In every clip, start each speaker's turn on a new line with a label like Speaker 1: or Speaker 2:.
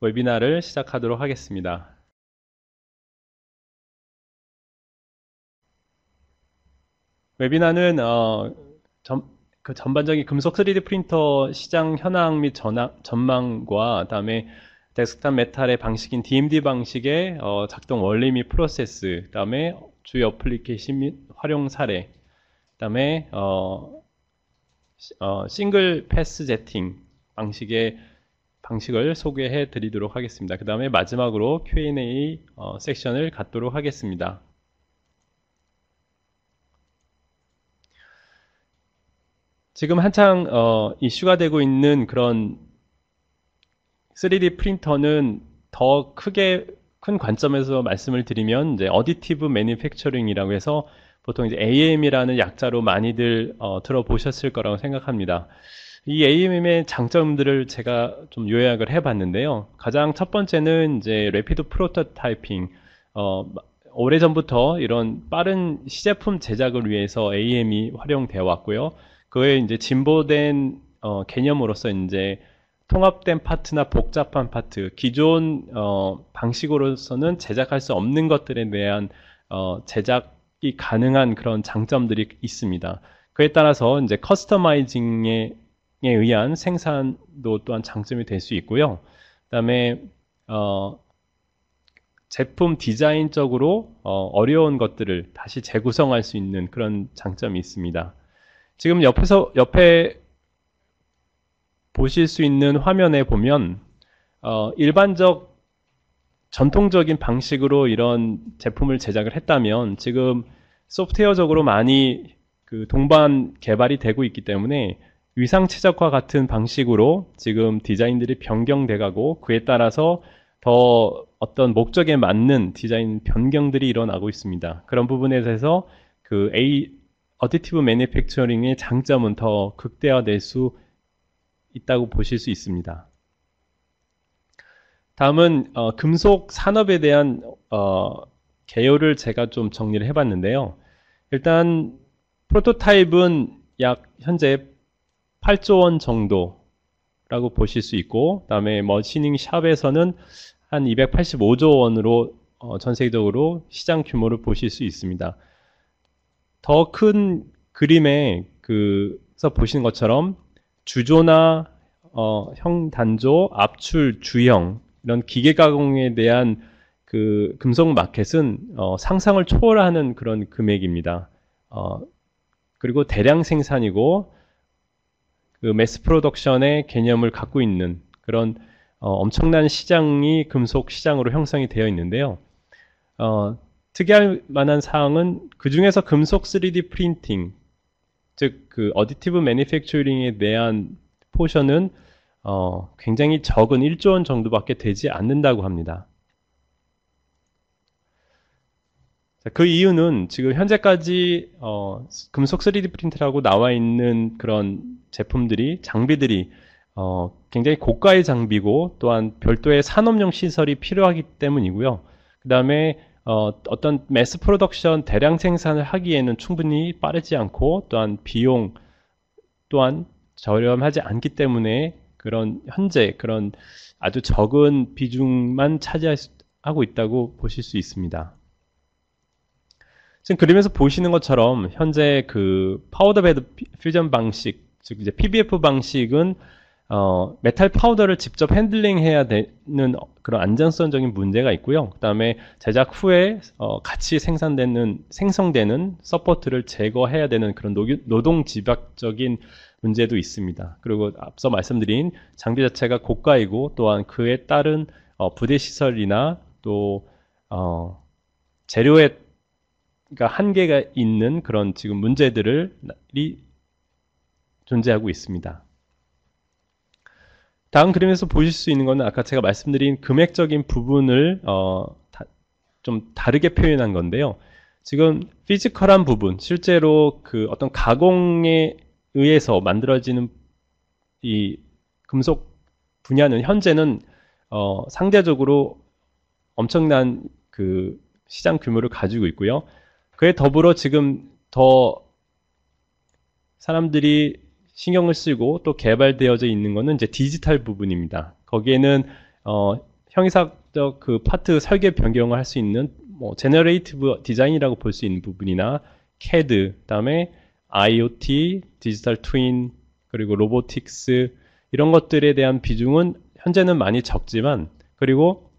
Speaker 1: 웨비나를 시작하도록 하겠습니다. 웨비나는 전반적인 금속 3D 프린터 시장 현황 및 전망과 그다음에 데스크탑 메탈의 방식인 DMD 방식의 작동 원리 및 프로세스, 그다음에 주요 어플리케이션 및 활용 사례, 그다음에 싱글 패스 제팅 방식을 소개해 드리도록 하겠습니다. 그 다음에 마지막으로 Q&A 섹션을 갖도록 하겠습니다. 지금 한창 이슈가 되고 있는 그런 3D 프린터는 더 큰 관점에서 말씀을 드리면 이제 어디티브 매니팩처링이라고 해서 보통 이제 AM이라는 약자로 많이들 들어보셨을 거라고 생각합니다. 이 AM의 장점들을 제가 좀 요약을 해봤는데요. 가장 첫 번째는 이제 레피드 프로토타이핑. 오래전부터 이런 빠른 시제품 제작을 위해서 AM이 활용되어 왔고요. 그에 이제 진보된 개념으로서 이제 통합된 파트나 복잡한 파트, 기존 방식으로서는 제작할 수 없는 것들에 대한 제작이 가능한 그런 장점들이 있습니다. 그에 따라서 이제 커스터마이징에 의한 생산도 또한 장점이 될 수 있고요. 그다음에 제품 디자인적으로 어려운 것들을 다시 재구성할 수 있는 그런 장점이 있습니다. 지금 옆에 보실 수 있는 화면에 보면 전통적인 방식으로 이런 제품을 제작을 했다면 지금 소프트웨어적으로 많이 동반 개발이 되고 있기 때문에 위상 최적화 같은 방식으로 지금 디자인들이 변경돼 가고 그에 따라서 더 어떤 목적에 맞는 디자인 변경들이 일어나고 있습니다. 그런 부분에 대해서 어디티브 매니팩처링의 장점은 더 극대화될 수 있다고 보실 수 있습니다. 다음은 금속 산업에 대한 개요를 제가 좀 정리를 해봤는데요. 일단 프로토타입은 약 현재 8조 원 정도라고 보실 수 있고, 그 다음에 머시닝 샵에서는 한 285조 원으로 전 세계적으로 시장 규모를 보실 수 있습니다. 더 큰 그림에서 보시는 것처럼 주조나 형단조, 압출, 주형 이런 기계 가공에 대한 금속 마켓은 상상을 초월하는 그런 금액입니다. 그리고 대량 생산이고 매스 프로덕션의 개념을 갖고 있는 그런 엄청난 시장이 금속 시장으로 형성이 되어 있는데요. 특이할 만한 사항은 그 중에서 금속 3D 프린팅, 즉 어디티브 매니팩처링에 대한 포션은 굉장히 적은 1조 원 정도밖에 되지 않는다고 합니다. 그 이유는 지금 현재까지 금속 3D 프린터라고 나와 있는 그런 장비들이 굉장히 고가의 장비고 또한 별도의 산업용 시설이 필요하기 때문이고요. 그 다음에 어떤 매스 프로덕션 대량 생산을 하기에는 충분히 빠르지 않고 또한 비용 또한 저렴하지 않기 때문에 현재 그런 아주 적은 비중만 차지하고 있다고 보실 수 있습니다. 지금 그림에서 보시는 것처럼 현재 파우더 베드 퓨전 방식, 즉 이제 PBF 방식은 메탈 파우더를 직접 핸들링해야 되는 그런 안전성적인 문제가 있고요. 그 다음에 제작 후에 같이 생성되는 서포트를 제거해야 되는 그런 노동 집약적인 문제도 있습니다. 그리고 앞서 말씀드린 장비 자체가 고가이고 또한 그에 따른 부대 시설이나 또 재료의 한계가 있는 그런 지금 문제들이 존재하고 있습니다. 다음 그림에서 보실 수 있는 것은 아까 제가 말씀드린 금액적인 부분을 좀 다르게 표현한 건데요. 지금 피지컬한 부분, 실제로 어떤 가공에 의해서 만들어지는 이 금속 분야는 현재는 상대적으로 엄청난 시장 규모를 가지고 있고요. 그에 더불어 지금 더 사람들이 신경을 쓰고 또 개발되어져 있는 것은 이제 디지털 부분입니다. 거기에는 형이삭적 그 파트 설계 변경을 할 수 있는 뭐 제너레이티브 디자인이라고 볼 수 있는 부분이나 CAD, 그다음에 IoT, 디지털 트윈, 그리고 로보틱스 이런 것들에 대한 비중은 현재는 많이 적지만 그리고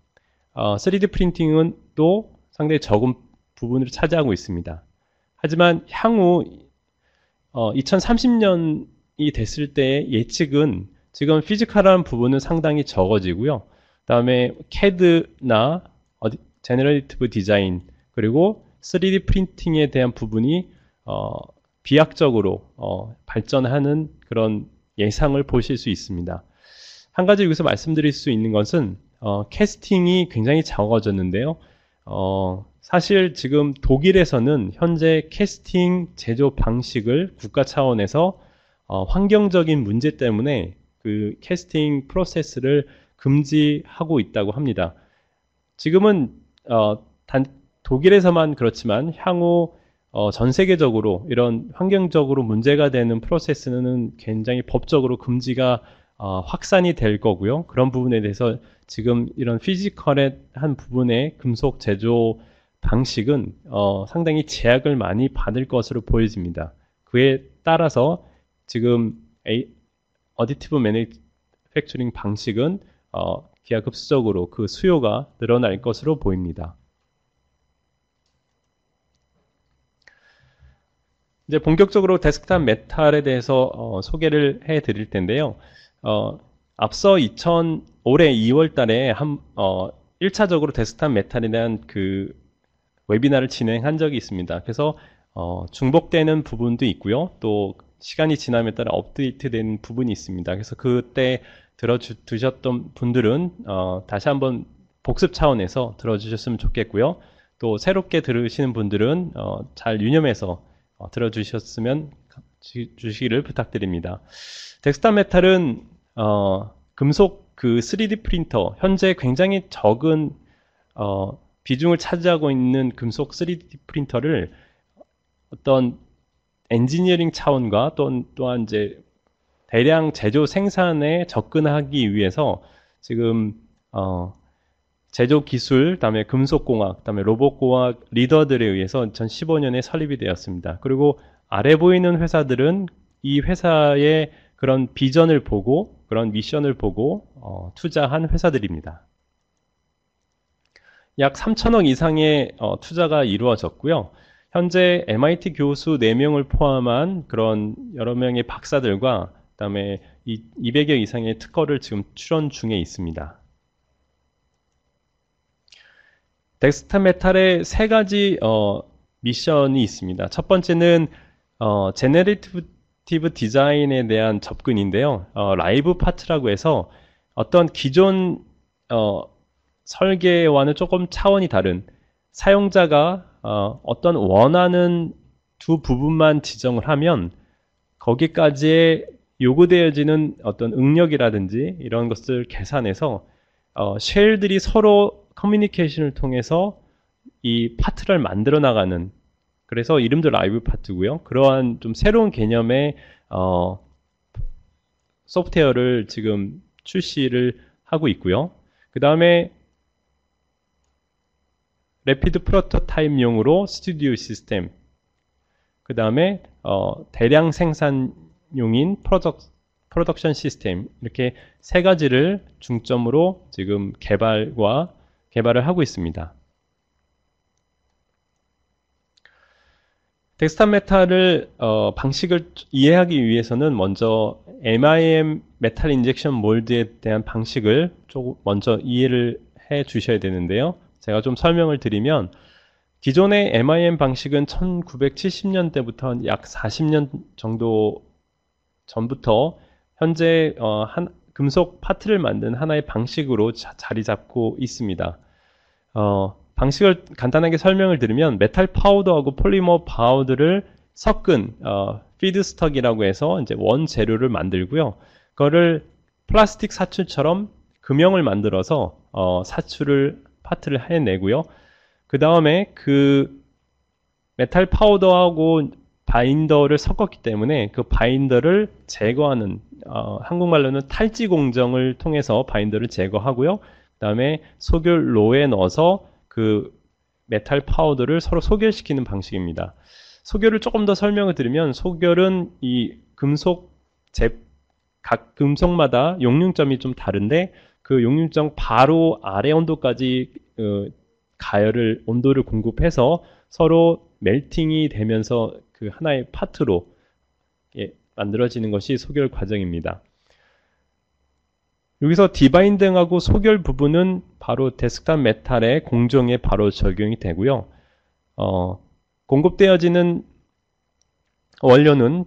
Speaker 1: 3D 프린팅은 또 상당히 적은 부분을 차지하고 있습니다. 하지만 향후 2030년이 됐을 때의 예측은 지금 피지컬한 부분은 상당히 적어지고요. 그 다음에 CAD나 제너레이티브 디자인 그리고 3D 프린팅에 대한 부분이 비약적으로 발전하는 그런 예상을 보실 수 있습니다. 한 가지 여기서 말씀드릴 수 있는 것은 캐스팅이 굉장히 적어졌는데요. 사실 지금 독일에서는 현재 캐스팅 제조 방식을 국가 차원에서 환경적인 문제 때문에 그 캐스팅 프로세스를 금지하고 있다고 합니다. 지금은 독일에서만 그렇지만 향후 전 세계적으로 이런 환경적으로 문제가 되는 프로세스는 굉장히 법적으로 금지가 확산이 될 거고요. 그런 부분에 대해서 지금 이런 피지컬의 한 부분의 금속 제조 방식은 상당히 제약을 많이 받을 것으로 보여집니다. 그에 따라서 지금 어디티브 매니팩처링 방식은 기하급수적으로 그 수요가 늘어날 것으로 보입니다. 이제 본격적으로 데스크탑 메탈에 대해서 소개를 해 드릴 텐데요. 앞서 올해 2월 달에 1차적으로 데스크탑 메탈에 대한 그 웨비나를 진행한 적이 있습니다. 그래서 중복되는 부분도 있고요. 또 시간이 지남에 따라 업데이트된 부분이 있습니다. 그래서 그때 들어주셨던 분들은 다시 한번 복습 차원에서 들어주셨으면 좋겠고요. 또 새롭게 들으시는 분들은 잘 유념해서 들어주시기를 부탁드립니다. 데스크탑 메탈은 금속 그 3D 프린터, 현재 굉장히 적은 비중을 차지하고 있는 금속 3D 프린터를 어떤 엔지니어링 차원과 또한 이제 대량 제조 생산에 접근하기 위해서 지금 제조 기술, 그다음에 금속공학, 그다음에 로봇공학 리더들에 의해서 2015년에 설립이 되었습니다. 그리고 아래 보이는 회사들은 이 회사의 그런 비전을 보고 그런 미션을 보고 투자한 회사들입니다. 약 3천억 이상의 투자가 이루어졌고요. 현재 MIT 교수 4명을 포함한 그런 여러 명의 박사들과 그다음에 200여 이상의 특허를 지금 출원 중에 있습니다. 데스크탑 메탈에 3가지 미션이 있습니다. 첫 번째는 제너레이티브 디자인에 대한 접근인데요. 라이브 파트라고 해서 어떤 기존 설계와는 조금 차원이 다른 사용자가 어떤 원하는 두 부분만 지정을 하면 거기까지에 요구되어지는 어떤 응력이라든지 이런 것을 계산해서 쉘들이 서로 커뮤니케이션을 통해서 이 파트를 만들어 나가는, 그래서 이름도 라이브 파트고요. 그러한 좀 새로운 개념의 소프트웨어를 지금 출시를 하고 있고요. 그 다음에 래피드 프로토타입용으로 스튜디오 시스템, 그 다음에 대량 생산용인 프로덕션 시스템, 이렇게 3가지를 중점으로 지금 개발을 하고 있습니다. 데스크탑 메탈을 방식을 이해하기 위해서는 먼저 MIM 메탈 인젝션 몰드에 대한 방식을 조금 먼저 이해를 해 주셔야 되는데요. 제가 좀 설명을 드리면 기존의 MIM 방식은 1970년대부터 약 40년 정도 전부터 현재 금속 파트를 만든 하나의 방식으로 자리 잡고 있습니다. 방식을 간단하게 설명을 드리면 메탈 파우더하고 폴리머 파우더를 섞은 피드스톡이라고 해서 이제 원재료를 만들고요. 그거를 플라스틱 사출처럼 금형을 만들어서 파트를 해내고요. 그 다음에 그 메탈 파우더하고 바인더를 섞었기 때문에 그 바인더를 제거하는, 한국말로는 탈지 공정을 통해서 바인더를 제거하고요. 그다음에 소결로에 넣어서 그 메탈 파우더를 서로 소결시키는 방식입니다. 소결을 조금 더 설명을 드리면, 소결은 이 각 금속마다 용융점이 좀 다른데, 그 용융점 바로 아래 온도까지 가열을, 온도를 공급해서 서로 멜팅이 되면서 그 하나의 파트로 만들어지는 것이 소결 과정입니다. 여기서 디바인딩하고 소결 부분은 바로 데스크탑 메탈의 공정에 바로 적용이 되고요. 공급되어지는 원료는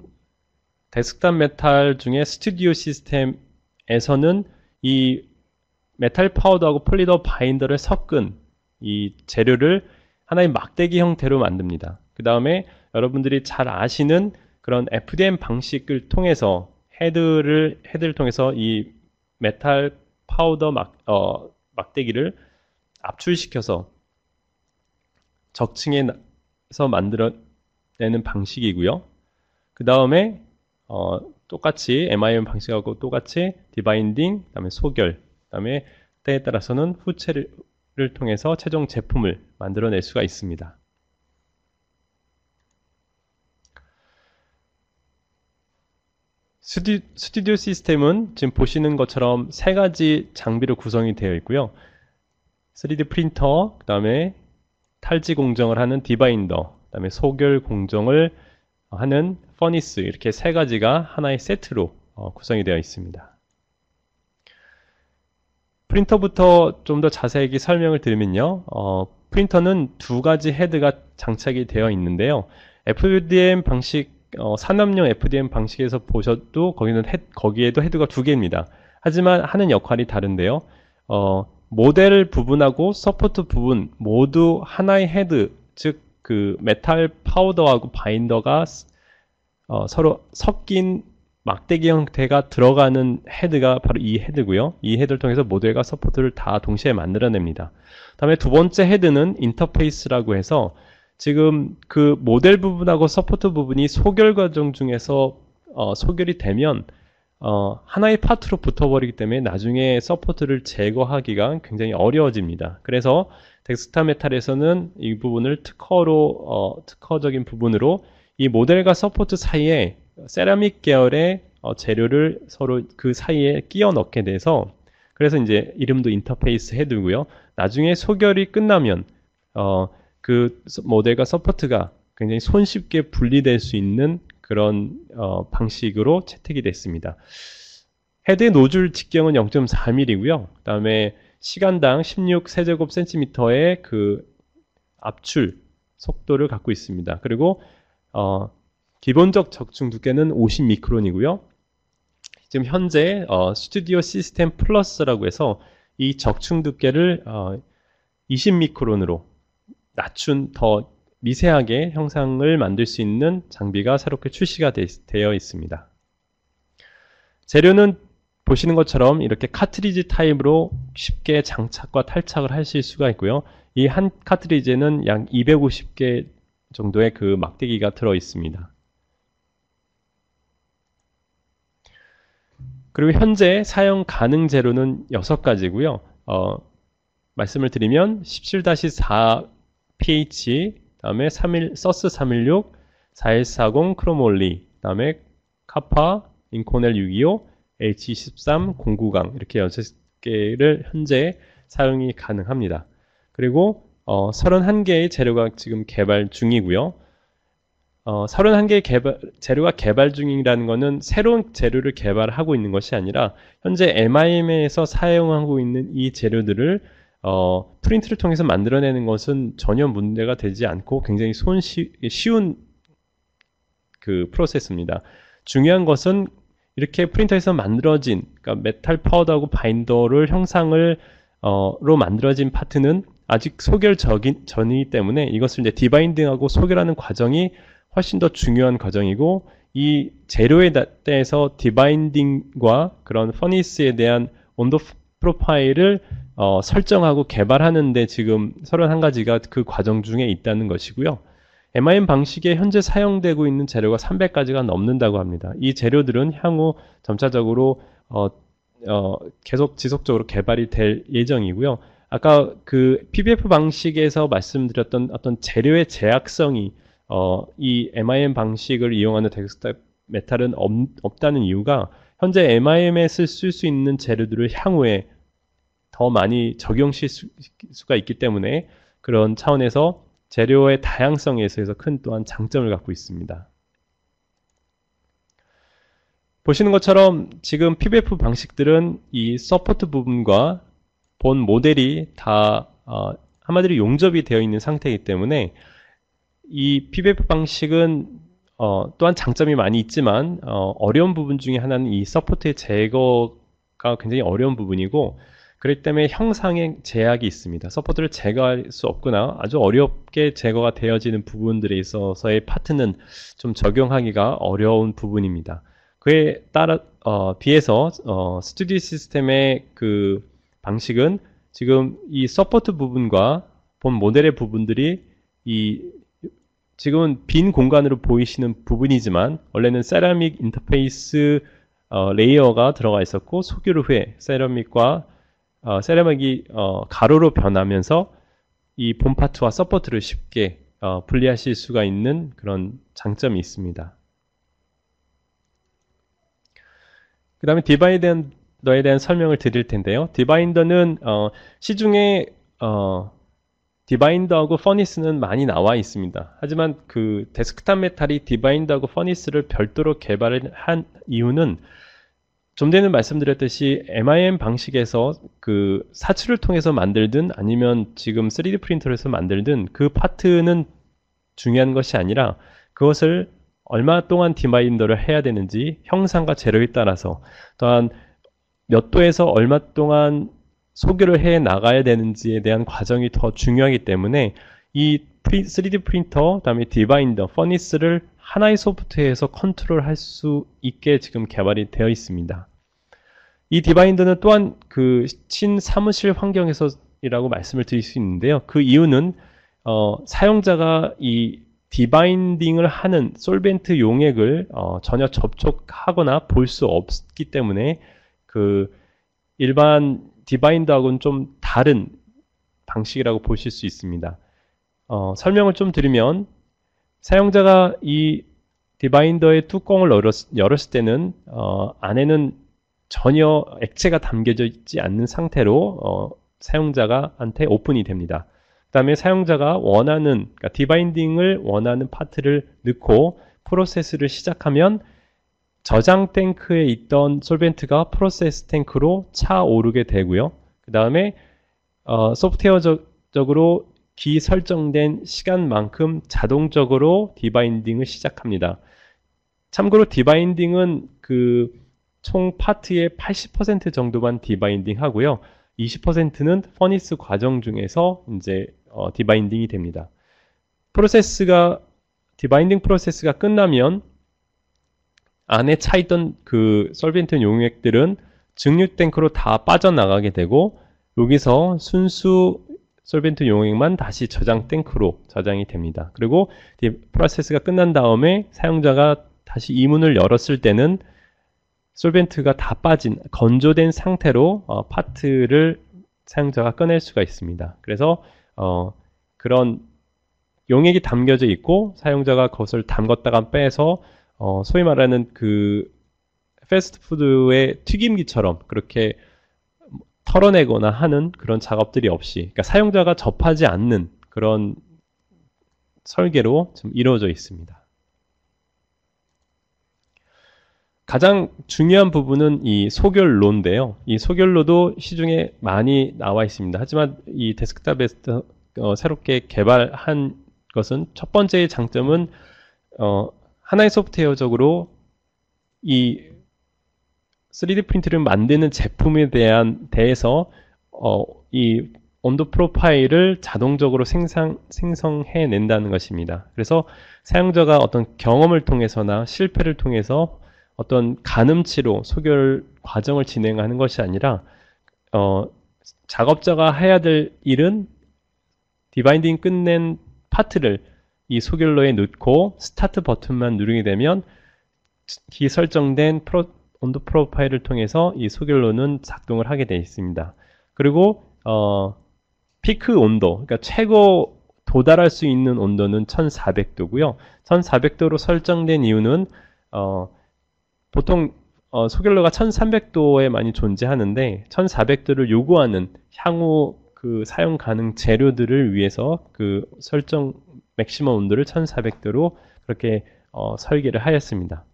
Speaker 1: 데스크탑 메탈 중에 스튜디오 시스템에서는 이 메탈 파우더하고 폴리더 바인더를 섞은 이 재료를 하나의 막대기 형태로 만듭니다. 그 다음에 여러분들이 잘 아시는 그런 FDM 방식을 통해서 헤드를 통해서 이 메탈 파우더 막대기를 압출시켜서 적층에서 만들어내는 방식이고요. 그 다음에 똑같이 MIM 방식하고 똑같이 디바인딩, 그 다음에 소결, 그 다음에 때에 따라서는 후체를 통해서 최종 제품을 만들어낼 수가 있습니다. 스튜디오 시스템은 지금 보시는 것처럼 세 가지 장비로 구성이 되어 있고요. 3D 프린터, 그 다음에 탈지 공정을 하는 디바인더, 그 다음에 소결 공정을 하는 퍼니스, 이렇게 세 가지가 하나의 세트로 구성이 되어 있습니다. 프린터부터 좀 더 자세하게 설명을 드리면요. 프린터는 두 가지 헤드가 장착이 되어 있는데요. FDM 방식, 산업용 FDM 방식에서 보셔도 거기에도 헤드가 두 개입니다. 하지만 하는 역할이 다른데요. 모델 부분하고 서포트 부분 모두 하나의 헤드, 즉 그 메탈 파우더하고 바인더가 서로 섞인 막대기 형태가 들어가는 헤드가 바로 이 헤드고요. 이 헤드를 통해서 모델과 서포트를 다 동시에 만들어냅니다. 다음에 두 번째 헤드는 인터페이스라고 해서 지금 그 모델 부분하고 서포트 부분이 소결 과정 중에서 소결이 되면 하나의 파트로 붙어버리기 때문에 나중에 서포트를 제거하기가 굉장히 어려워집니다. 그래서 데스크탑 메탈에서는 이 부분을 특허적인 부분으로 이 모델과 서포트 사이에 세라믹 계열의 재료를 서로 그 사이에 끼워 넣게 돼서, 그래서 이제 이름도 인터페이스 헤드고요. 나중에 소결이 끝나면 그 모델과 서포트가 굉장히 손쉽게 분리될 수 있는 그런 방식으로 채택이 됐습니다. 헤드의 노즐 직경은 0.4mm고요. 그 다음에 시간당 16세제곱센티미터의 그 압출 속도를 갖고 있습니다. 그리고 기본적 적중 두께는 50미크론이고요. 지금 현재 스튜디오 시스템 플러스라고 해서 이 적중 두께를 20미크론으로 낮춘 더 미세하게 형상을 만들 수 있는 장비가 새롭게 출시가 되어 있습니다. 재료는 보시는 것처럼 이렇게 카트리지 타입으로 쉽게 장착과 탈착을 하실 수가 있고요. 이 한 카트리지에는 약 250개 정도의 그 막대기가 들어 있습니다. 그리고 현재 사용 가능 재료는 6가지고요. 말씀을 드리면 17-4 pH, 다음에 서스 316, 4140 크로몰리, 다음에 카파, 인코넬 625, H23 공구강, 이렇게 6개를 현재 사용이 가능합니다. 그리고 31개의 재료가 지금 개발 중이고요. 31개의 재료가 개발 중이라는 것은 새로운 재료를 개발하고 있는 것이 아니라 현재 MIM에서 사용하고 있는 이 재료들을 프린트를 통해서 만들어내는 것은 전혀 문제가 되지 않고 굉장히 쉬운 그 프로세스입니다. 중요한 것은 이렇게 프린터에서 만들어진, 그러니까 메탈 파우더하고 바인더를 로 만들어진 파트는 아직 소결 전이기 때문에 이것을 이제 디바인딩하고 소결하는 과정이 훨씬 더 중요한 과정이고, 이 재료에 대해서 디바인딩과 그런 퍼니스에 대한 온도 프로파일을 설정하고 개발하는데 지금 31가지가 그 과정 중에 있다는 것이고요. MIM 방식에 현재 사용되고 있는 재료가 300가지가 넘는다고 합니다. 이 재료들은 향후 점차적으로 계속 지속적으로 개발이 될 예정이고요. 아까 그 PBF 방식에서 말씀드렸던 어떤 재료의 제약성이 이 MIM 방식을 이용하는 덱스탑 메탈은 없다는 이유가 현재 MIM에 쓸 수 있는 재료들을 향후에 더 많이 적용시킬 수가 있기 때문에 그런 차원에서 재료의 다양성에 있어서 큰 또한 장점을 갖고 있습니다. 보시는 것처럼 지금 PBF 방식들은 이 서포트 부분과 본 모델이 다 한마디로 용접이 되어 있는 상태이기 때문에 이 PBF 방식은 또한 장점이 많이 있지만 어려운 부분 중에 하나는 이 서포트의 제거가 굉장히 어려운 부분이고 그렇기 때문에 형상에 제약이 있습니다. 서포트를 제거할 수 없거나 아주 어렵게 제거가 되어지는 부분들에 있어서의 파트는 좀 적용하기가 어려운 부분입니다. 그에 따라 비해서 스튜디오 시스템의 그 방식은 지금 이 서포트 부분과 본 모델의 부분들이 지금은 빈 공간으로 보이시는 부분이지만 원래는 세라믹 인터페이스 레이어가 들어가 있었고 소규로 후에 세라믹이 가로로 변하면서 이 본 파트와 서포트를 쉽게 분리하실 수가 있는 그런 장점이 있습니다. 그 다음에 디바인더에 대한 설명을 드릴 텐데요. 디바인더는 시중에 디바인더하고 퍼니스는 많이 나와 있습니다. 하지만 그 데스크탑 메탈이 디바인더하고 퍼니스를 별도로 개발을 한 이유는 좀 전에 말씀드렸듯이 MIM 방식에서 그 사출을 통해서 만들든 아니면 지금 3D 프린터에서 만들든 그 파트는 중요한 것이 아니라 그것을 얼마 동안 디바인더를 해야 되는지 형상과 재료에 따라서 또한 몇 도에서 얼마 동안 소규를 해 나가야 되는지에 대한 과정이 더 중요하기 때문에 이 3D 프린터, 그다음에 디바인더, 퍼니스를 하나의 소프트웨어에서 컨트롤할 수 있게 지금 개발이 되어 있습니다. 이 디바인더는 또한 그 사무실 환경에서이라고 말씀을 드릴 수 있는데요. 그 이유는 사용자가 이 디바인딩을 하는 솔벤트 용액을 전혀 접촉하거나 볼 수 없기 때문에 그 일반 디바인더하고는 좀 다른 방식이라고 보실 수 있습니다. 설명을 좀 드리면 사용자가 이 디바인더의 뚜껑을 열었을 때는 안에는 전혀 액체가 담겨져 있지 않는 상태로 사용자한테 오픈이 됩니다. 그 다음에 사용자가 그러니까 디바인딩을 원하는 파트를 넣고 프로세스를 시작하면 저장 탱크에 있던 솔벤트가 프로세스 탱크로 차오르게 되고요. 그 다음에 소프트웨어적으로 설정된 시간만큼 자동적으로 디바인딩을 시작합니다. 참고로 디바인딩은 그 총 파트의 80% 정도만 디바인딩 하고요. 20%는 퍼니스 과정 중에서 이제 디바인딩이 됩니다. 디바인딩 프로세스가 끝나면 안에 차있던 그 솔벤트 용액들은 증류 탱크로 다 빠져나가게 되고 여기서 순수 솔벤트 용액만 다시 저장 탱크로 저장이 됩니다. 그리고 프로세스가 끝난 다음에 사용자가 다시 이 문을 열었을 때는 솔벤트가 다 빠진 건조된 상태로 파트를 사용자가 꺼낼 수가 있습니다. 그래서 그런 용액이 담겨져 있고 사용자가 그것을 담궜다가 빼서 소위 말하는 그 패스트푸드의 튀김기처럼 그렇게 털어내거나 하는 그런 작업들이 없이, 그러니까 사용자가 접하지 않는 그런 설계로 좀 이루어져 있습니다. 가장 중요한 부분은 이 소결로인데요. 이 소결로도 시중에 많이 나와 있습니다. 하지만 이 데스크탑에서 새롭게 개발한 것은 첫 번째의 장점은 하나의 소프트웨어적으로 이 3D 프린트를 만드는 제품에 대해서 이 온도 프로파일을 자동적으로 생성해 낸다는 것입니다. 그래서 사용자가 어떤 경험을 통해서나 실패를 통해서 어떤 가늠치로 소결 과정을 진행하는 것이 아니라 작업자가 해야 될 일은 디바인딩 끝낸 파트를 이 소결로에 넣고 스타트 버튼만 누르게 되면 설정된 온도 프로파일을 통해서 이 소결로는 작동을 하게 되어 있습니다. 그리고 피크 온도, 그러니까 최고 도달할 수 있는 온도는 1400도고요. 1400도로 설정된 이유는 보통 소결로가 1300도에 많이 존재하는데 1400도를 요구하는 향후 그 사용 가능 재료들을 위해서 그 설정 맥시멈 온도를 1400도로 그렇게 설계를 하였습니다.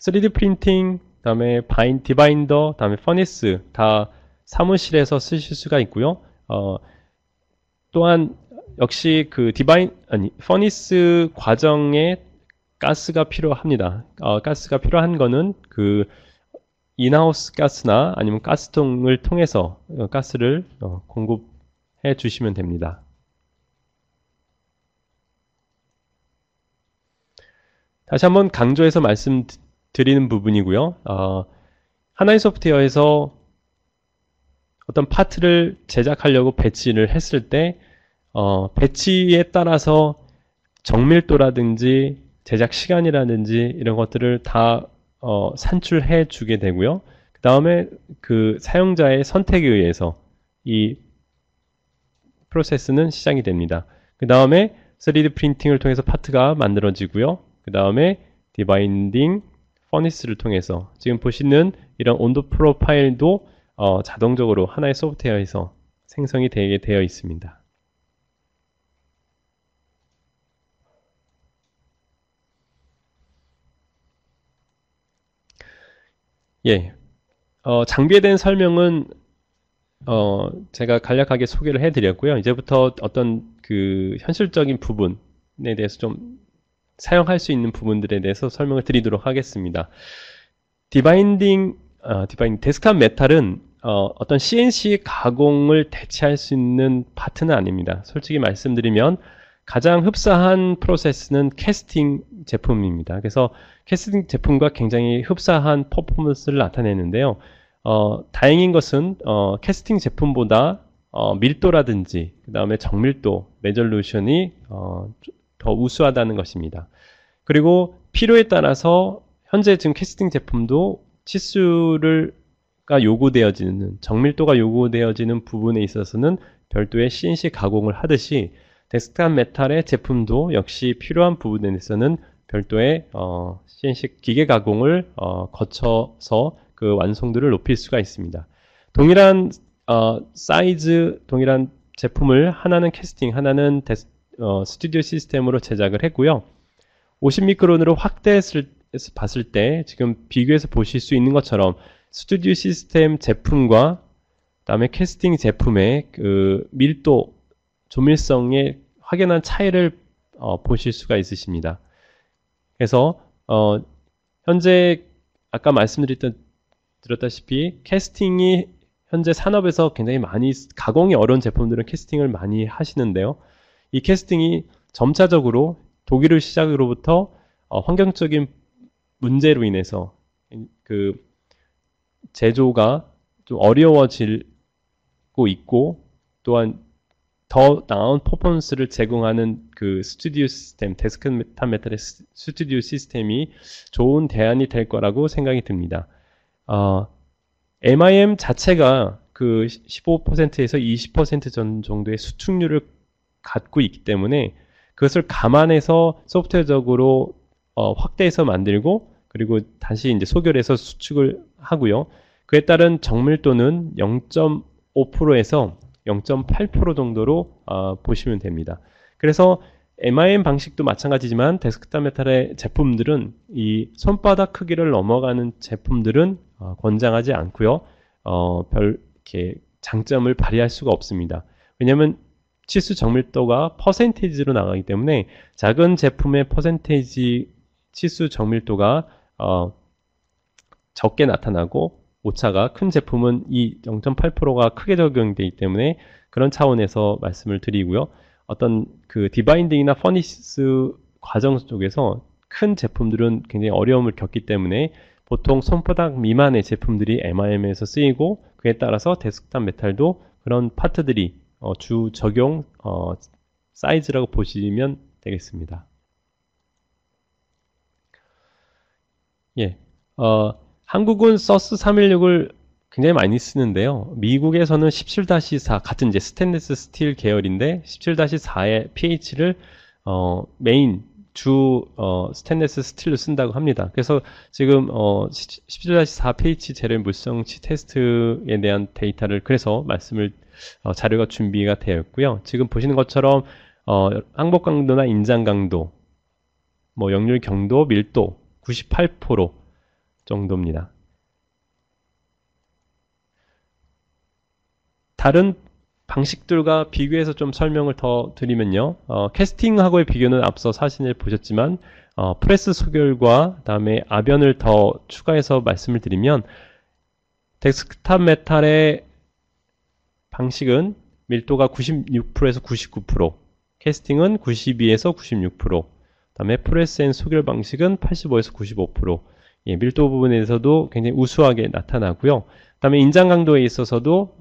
Speaker 1: 3D 프린팅, 그다음에 디바인더, 그다음에 퍼니스 다 사무실에서 쓰실 수가 있고요. 또한 역시 그 퍼니스 과정에 가스가 필요합니다. 가스가 필요한 거는 그 인하우스 가스나 아니면 가스통을 통해서 가스를 공급해 주시면 됩니다. 다시 한번 강조해서 말씀드리는 부분이고요. 하나의 소프트웨어에서 어떤 파트를 제작하려고 배치를 했을 때 배치에 따라서 정밀도라든지 제작 시간이라든지 이런 것들을 다 산출해 주게 되고요. 그 다음에 그 사용자의 선택에 의해서 이 프로세스는 시작이 됩니다. 그 다음에 3D 프린팅을 통해서 파트가 만들어지고요. 그 다음에 디바인딩, 퍼니스를 통해서 지금 보시는 이런 온도 프로파일도 자동적으로 하나의 소프트웨어에서 생성이 되게 되어 있습니다. 예, 장비에 대한 설명은 제가 간략하게 소개를 해드렸고요. 이제부터 어떤 그 현실적인 부분에 대해서 좀 사용할 수 있는 부분들에 대해서 설명을 드리도록 하겠습니다. 데스크탑 메탈은 어떤 CNC 가공을 대체할 수 있는 파트는 아닙니다. 솔직히 말씀드리면 가장 흡사한 프로세스는 캐스팅 제품입니다. 그래서 캐스팅 제품과 굉장히 흡사한 퍼포먼스를 나타내는데요. 다행인 것은 캐스팅 제품보다 밀도라든지 그 다음에 정밀도, 레졸루션이 더 우수하다는 것입니다. 그리고 필요에 따라서 현재 지금 캐스팅 제품도 치수가 요구되어지는, 정밀도가 요구되어지는 부분에 있어서는 별도의 CNC 가공을 하듯이 데스크탑 메탈의 제품도 역시 필요한 부분에 있어서는 별도의 CNC 기계 가공을 거쳐서 그 완성도를 높일 수가 있습니다. 동일한 사이즈, 동일한 제품을 하나는 캐스팅, 하나는 스튜디오 시스템으로 제작을 했고요. 50미크론으로 확대해서 봤을 때 지금 비교해서 보실 수 있는 것처럼 스튜디오 시스템 제품과 그다음에 캐스팅 제품의 그 밀도, 조밀성의 확연한 차이를 보실 수가 있으십니다. 그래서 현재 아까 말씀드렸다시피 캐스팅이 현재 산업에서 굉장히 많이 가공이 어려운 제품들은 캐스팅을 많이 하시는데요. 이 캐스팅이 점차적으로 독일을 시작으로부터 환경적인 문제로 인해서 그 제조가 좀 어려워지고 있고 또한 더 나은 퍼포먼스를 제공하는 그 스튜디오 시스템, 데스크탑 메탈의 스튜디오 시스템이 좋은 대안이 될 거라고 생각이 듭니다. MIM 자체가 그 15%에서 20% 정도의 수축률을 갖고 있기 때문에 그것을 감안해서 소프트웨어적으로 확대해서 만들고 그리고 다시 이제 소결해서 수축을 하고요. 그에 따른 정밀도는 0.5%에서 0.8% 정도로 보시면 됩니다. 그래서 MIM 방식도 마찬가지지만 데스크탑 메탈의 제품들은 이 손바닥 크기를 넘어가는 제품들은 권장하지 않고요. 별 이렇게 장점을 발휘할 수가 없습니다. 왜냐하면 치수 정밀도가 퍼센테이지로 나가기 때문에 작은 제품의 퍼센테이지 치수 정밀도가 적게 나타나고 오차가 큰 제품은 이 0.8%가 크게 적용되기 때문에 그런 차원에서 말씀을 드리고요. 어떤 그 디바인딩이나 퍼니스 과정 쪽에서 큰 제품들은 굉장히 어려움을 겪기 때문에 보통 손바닥 미만의 제품들이 MIM에서 쓰이고 그에 따라서 데스크탑 메탈도 그런 파트들이 주 적용 사이즈라고 보시면 되겠습니다. 예. 한국은 서스 316을 굉장히 많이 쓰는데요. 미국에서는 17-4 같은 이제 스테인리스 스틸 계열인데 17-4의 pH를 메인 주 스테인리스 스틸로 쓴다고 합니다. 그래서 지금 17-4 pH 재료 물성치 테스트에 대한 데이터를 그래서 말씀을 자료가 준비가 되어 있고요. 지금 보시는 것처럼 항복 강도나 인장 강도, 뭐 역률 경도, 밀도 98% 정도입니다. 다른 방식들과 비교해서 좀 설명을 더 드리면요. 캐스팅하고의 비교는 앞서 사진을 보셨지만 프레스 소결과 다음에 압연을 더 추가해서 말씀을 드리면 데스크탑 메탈의 방식은 밀도가 96%에서 99%, 캐스팅은 92에서 96%, 다음에 프레스 앤 소결 방식은 85에서 95%, 예, 밀도 부분에서도 굉장히 우수하게 나타나고요. 그다음에 인장 강도에 있어서도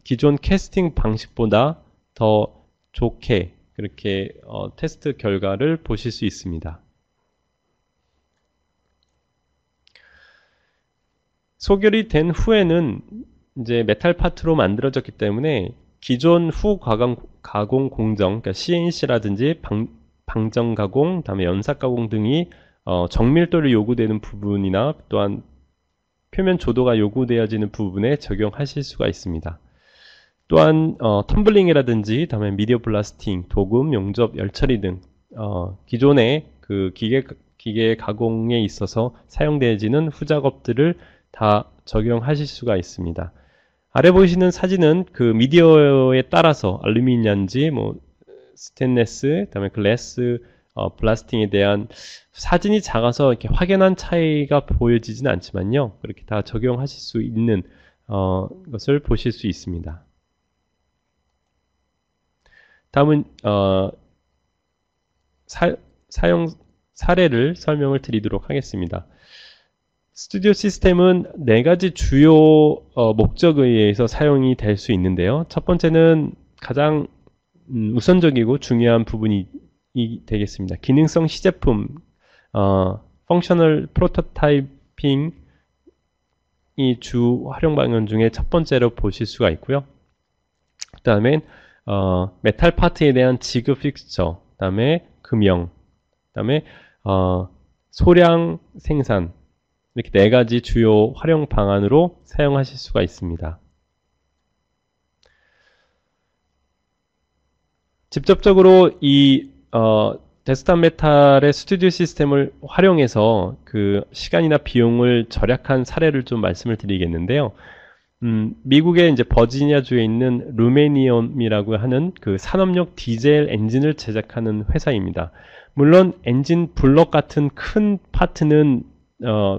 Speaker 1: 기존 캐스팅 방식보다 더 좋게 그렇게 테스트 결과를 보실 수 있습니다. 소결이 된 후에는 이제 메탈 파트로 만들어졌기 때문에 기존 후 가공 공정, 그러니까 CNC라든지 방정 가공, 다음에 연삭 가공 등이 정밀도를 요구되는 부분이나 또한 표면 조도가 요구되어지는 부분에 적용하실 수가 있습니다. 또한 텀블링이라든지 다음에 미디어 블라스팅, 도금, 용접, 열처리 등 기존의 그 기계 가공에 있어서 사용되어지는 후작업들을 다 적용하실 수가 있습니다. 아래 보시는 사진은 그 미디어에 따라서 알루미늄인지 뭐 스테인레스, 그다음에 글래스, 블라스팅에 대한 사진이 작아서 이렇게 확연한 차이가 보여지지는 않지만요. 그렇게 다 적용하실 수 있는 것을 보실 수 있습니다. 다음은 사용 사례를 설명을 드리도록 하겠습니다. 스튜디오 시스템은 4가지 주요 목적에 의해서 사용이 될 수 있는데요. 첫 번째는 가장 우선적이고 중요한 부분이 되겠습니다. 기능성 시제품, 펑셔널 프로토타이핑이 주 활용 방향 중에 첫 번째로 보실 수가 있고요. 그 다음에 메탈 파트에 대한 지그 픽스처, 그 다음에 금형, 그 다음에 소량 생산, 이렇게 4가지 주요 활용 방안으로 사용하실 수가 있습니다. 직접적으로 이 데스크탑 메탈의 스튜디오 시스템을 활용해서 그 시간이나 비용을 절약한 사례를 좀 말씀을 드리겠는데요. 미국의 이제 버지니아주에 있는 루메니엄이라고 하는 그 산업용 디젤 엔진을 제작하는 회사입니다. 물론 엔진 블럭 같은 큰 파트는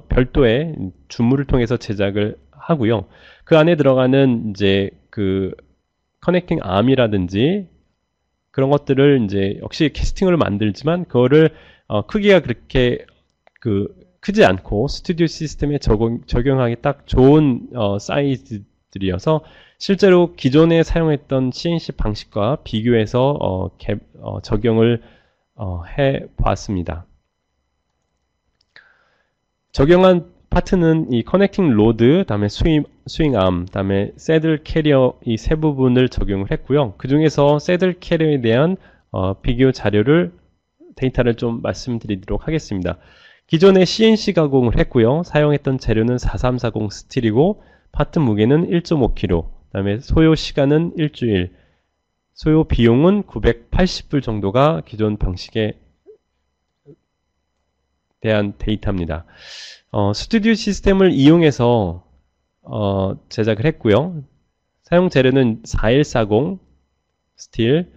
Speaker 1: 별도의 주물을 통해서 제작을 하고요. 그 안에 들어가는 이제 그 커넥팅 암이라든지 그런 것들을 이제 역시 캐스팅으로 만들지만 그거를 크기가 그렇게 크지 않고 스튜디오 시스템에 적용하기 딱 좋은 사이즈들이어서 실제로 기존에 사용했던 CNC 방식과 비교해서 적용을 해 보았습니다. 적용한 파트는 이 커넥팅 로드, 다음에 스윙암, 다음에 새들 캐리어 이 세 부분을 적용을 했고요. 그 중에서 새들 캐리어에 대한 비교 자료를 데이터를 좀 말씀드리도록 하겠습니다. 기존에 CNC 가공을 했고요. 사용했던 재료는 4340 스틸이고 파트 무게는 1.5kg, 다음에 소요 시간은 일주일, 소요 비용은 980불 정도가 기존 방식에 대한 데이터입니다. 스튜디오 시스템을 이용해서 제작을 했고요. 사용 재료는 4140 스틸,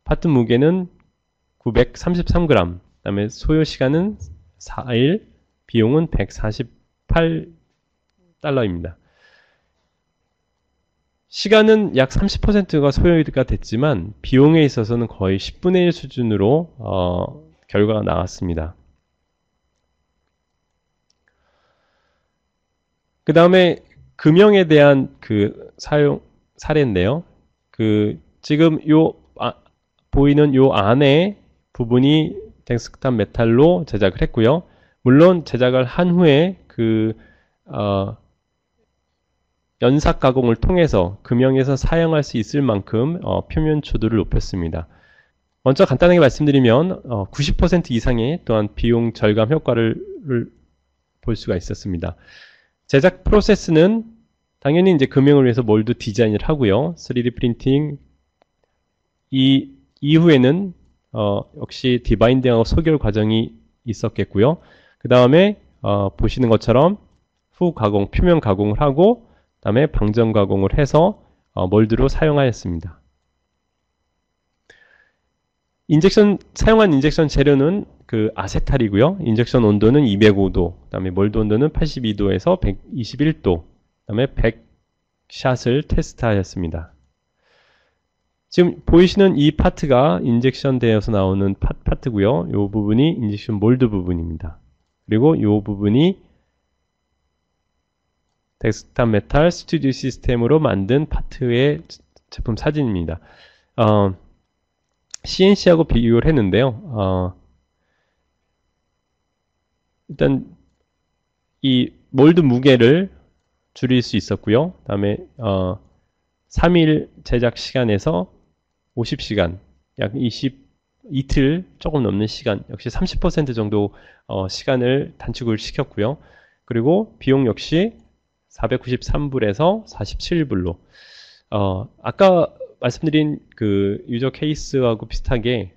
Speaker 1: 파트 무게는 933g, 그 다음에 소요 시간은 4일, 비용은 148달러입니다. 시간은 약 30%가 소요가 됐지만 비용에 있어서는 거의 10분의 1 수준으로 결과가 나왔습니다. 그 다음에 금형에 대한 그 사용 사례인데요. 지금 보이는 요 안에 부분이 데스크탑 메탈로 제작을 했고요. 물론 제작을 한 후에 연삭 가공을 통해서 금형에서 사용할 수 있을 만큼 표면 초도를 높였습니다. 먼저 간단하게 말씀드리면 90% 이상의 또한 비용 절감 효과를 볼 수가 있었습니다. 제작 프로세스는 당연히 이제 금형을 위해서 몰드 디자인을 하고요. 3D 프린팅 이후에는 역시 디바인딩하고 소결 과정이 있었겠고요. 그 다음에 보시는 것처럼 후 가공, 표면 가공을 하고 그 다음에 방전 가공을 해서 몰드로 사용하였습니다. 사용한 인젝션 재료는 그 아세탈이고요. 인젝션 온도는 205도, 그 다음에 몰드 온도는 82도에서 121도, 그 다음에 100샷을 테스트하였습니다. 지금 보이시는 이 파트가 인젝션 되어서 나오는 파트고요. 이 부분이 인젝션 몰드 부분입니다. 그리고 이 부분이 덱스탑 메탈 스튜디오 시스템으로 만든 파트의 제품 사진입니다. CNC하고 비교를 했는데요. 일단 이 몰드 무게를 줄일 수 있었고요. 그 다음에 3일 제작 시간에서 50시간, 약 이틀 조금 넘는 시간, 역시 30% 정도 시간을 단축을 시켰고요. 그리고 비용 역시 493불에서 47불로 아까 말씀드린 그 유저 케이스하고 비슷하게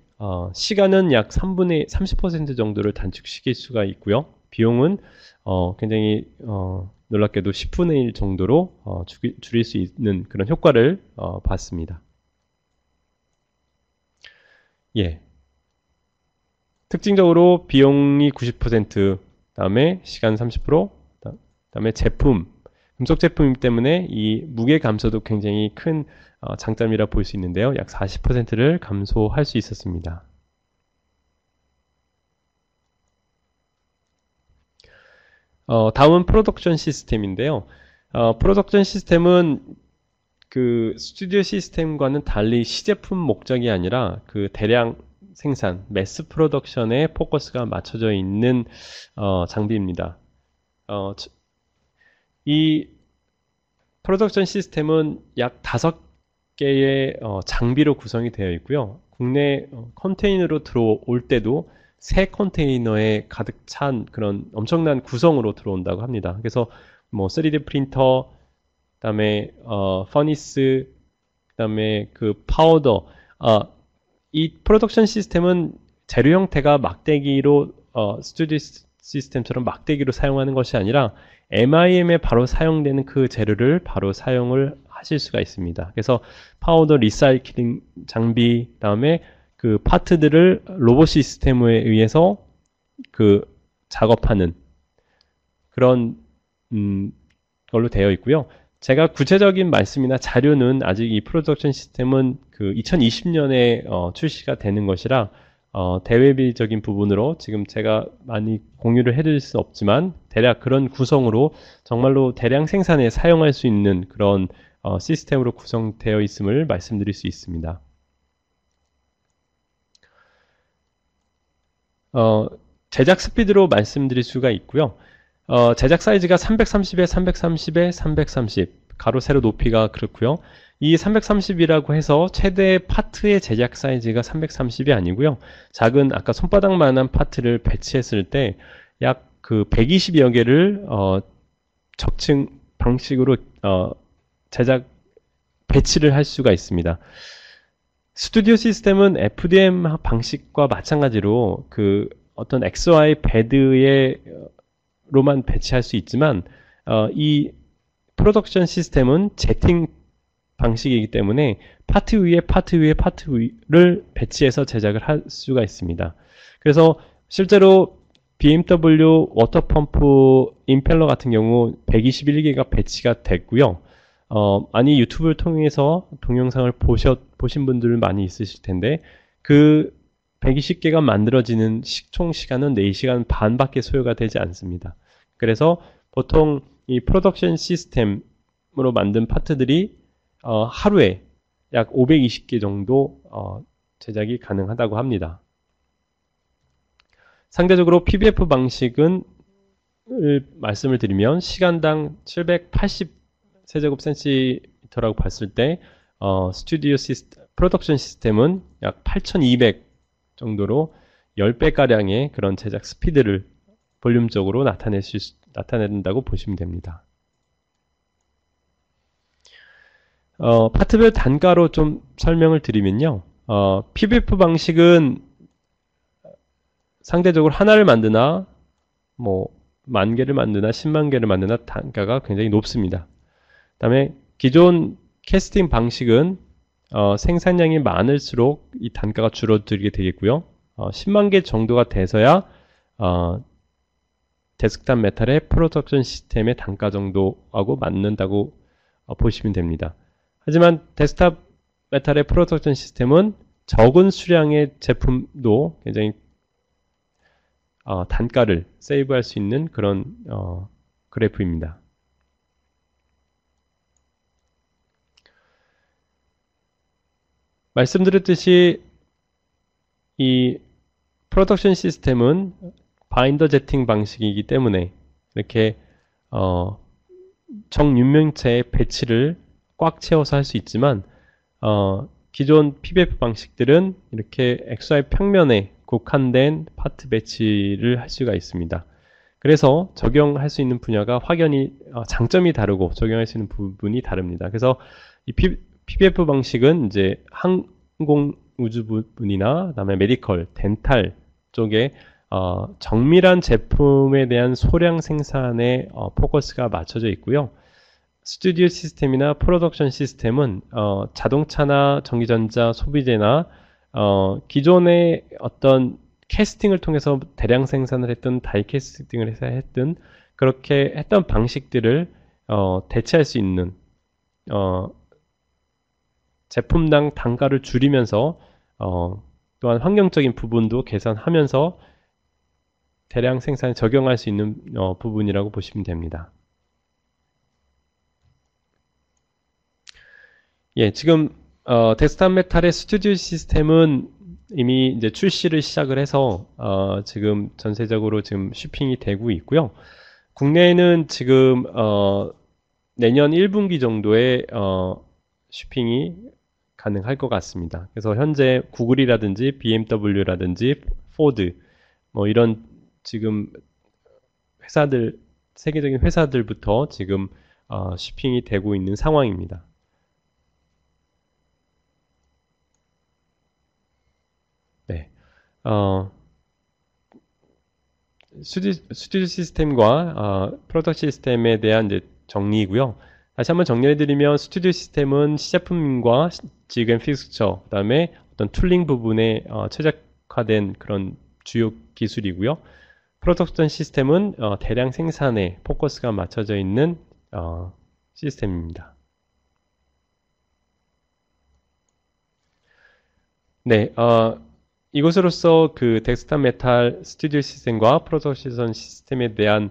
Speaker 1: 시간은 약 3분의 30% 정도를 단축시킬 수가 있고요. 비용은 굉장히 놀랍게도 10분의 1 정도로 줄일 수 있는 그런 효과를 봤습니다. 예. 특징적으로 비용이 90%, 다음에 시간 30%, 다음에 제품, 금속 제품이기 때문에 이 무게 감소도 굉장히 큰 장점이라 볼 수 있는데요. 약 40%를 감소할 수 있었습니다. 다음은 프로덕션 시스템인데요. 프로덕션 시스템은 그 스튜디오 시스템과는 달리 시제품 목적이 아니라 그 대량 생산, 매스 프로덕션에 포커스가 맞춰져 있는 장비입니다. 이 프로덕션 시스템은 약 5개의 장비로 구성이 되어 있고요. 국내 컨테이너로 들어올 때도 새 컨테이너에 가득 찬 그런 엄청난 구성으로 들어온다고 합니다. 그래서 뭐 3D 프린터, 그다음에 퍼니스, 그다음에 그 파우더. 이 프로덕션 시스템은 재료 형태가 막대기로 스튜디오 시스템처럼 막대기로 사용하는 것이 아니라 MIM에 바로 사용되는 그 재료를 바로 사용을 하실 수가 있습니다. 그래서 파우더 리사이클링 장비, 그다음에 그 파트들을 로봇 시스템에 의해서 그 작업하는 그런 걸로 되어 있고요. 제가 구체적인 말씀이나 자료는 아직 이 프로덕션 시스템은 그 2020년에 출시가 되는 것이라 대외비적인 부분으로 지금 제가 많이 공유를 해드릴 수 없지만 대략 그런 구성으로 정말로 대량 생산에 사용할 수 있는 그런 시스템으로 구성되어 있음을 말씀드릴 수 있습니다. 제작 스피드로 말씀드릴 수가 있고요. 제작 사이즈가 330에 330에 330, 가로 세로 높이가 그렇고요. 이 330이라고 해서 최대 파트의 제작 사이즈가 330이 아니고요. 작은 아까 손바닥만한 파트를 배치했을 때 약 그 120여 개를 적층 방식으로 제작 배치를 할 수가 있습니다. 스튜디오 시스템은 FDM 방식과 마찬가지로 그 어떤 XY 베드로만 배치할 수 있지만 이 프로덕션 시스템은 제팅 방식이기 때문에 파트 위에 파트 위에 파트 위를 배치해서 제작을 할 수가 있습니다. 그래서 실제로 BMW 워터펌프 임펠러 같은 경우 121개가 배치가 됐고요. 많이 유튜브를 통해서 동영상을 보신 분들 많이 있으실 텐데 그 120개가 만들어지는 총 시간은 4시간 반밖에 소요가 되지 않습니다. 그래서 보통 이 프로덕션 시스템으로 만든 파트들이 하루에 약 520개 정도 제작이 가능하다고 합니다. 상대적으로 PBF 방식은 말씀을 드리면 시간당 780 세제곱센티미터라고 봤을 때 스튜디오 시스템, 프로덕션 시스템은 약 8200 정도로 10배가량의 그런 제작 스피드를 볼륨적으로 나타낸다고 보시면 됩니다. 파트별 단가로 좀 설명을 드리면요. PBF 방식은 상대적으로 하나를 만드나, 뭐, 10,000개를 만드나, 100,000개를 만드나 단가가 굉장히 높습니다. 그 다음에 기존 캐스팅 방식은 생산량이 많을수록 이 단가가 줄어들게 되겠고요. 10만 개 정도가 돼서야 데스크탑 메탈의 프로덕션 시스템의 단가 정도하고 맞는다고 보시면 됩니다. 하지만 데스크탑 메탈의 프로덕션 시스템은 적은 수량의 제품도 굉장히 단가를 세이브할 수 있는 그런 그래프입니다. 말씀드렸듯이 이 프로덕션 시스템은 바인더 제팅 방식이기 때문에 이렇게 정유명체의 배치를 꽉 채워서 할 수 있지만 기존 PBF 방식들은 이렇게 XY 평면에 국한된 파트 배치를 할 수가 있습니다. 그래서 적용할 수 있는 분야가 확연히 장점이 다르고 적용할 수 있는 부분이 다릅니다. 그래서 이 PBF 방식은 이제 항공 우주 부분이나 그다음에 메디컬, 덴탈 쪽에 정밀한 제품에 대한 소량 생산에 포커스가 맞춰져 있고요. 스튜디오 시스템이나 프로덕션 시스템은 자동차나 전기전자 소비재나 기존의 어떤 캐스팅을 통해서 대량 생산을 했던 다이 캐스팅을 해서 했던 그렇게 했던 방식들을 대체할 수 있는 제품당 단가를 줄이면서 또한 환경적인 부분도 계산하면서 대량 생산에 적용할 수 있는 부분이라고 보시면 됩니다. 예, 지금 데스크탑 메탈의 스튜디오 시스템은 이미 이제 출시를 시작을 해서 지금 전세적으로 지금 shipping이 되고 있고요. 국내에는 지금 내년 1분기 정도에 shipping이 가능할 것 같습니다. 그래서 현재 구글이라든지 BMW라든지 포드 뭐 이런 지금 회사들 세계적인 회사들부터 지금 shipping이 되고 있는 상황입니다. 네, 스튜디오 시스템과 프로덕트 시스템에 대한 이제 정리이고요. 다시 한번 정리해드리면 스튜디오 시스템은 시제품과 지금 픽스처, 그 다음에 어떤 툴링 부분에 최적화된 그런 주요 기술이고요. 프로덕션 시스템은 대량 생산에 포커스가 맞춰져 있는 시스템입니다. 네, 이것으로서 그 데스크탑 메탈 스튜디오 시스템과 프로덕션 시스템에 대한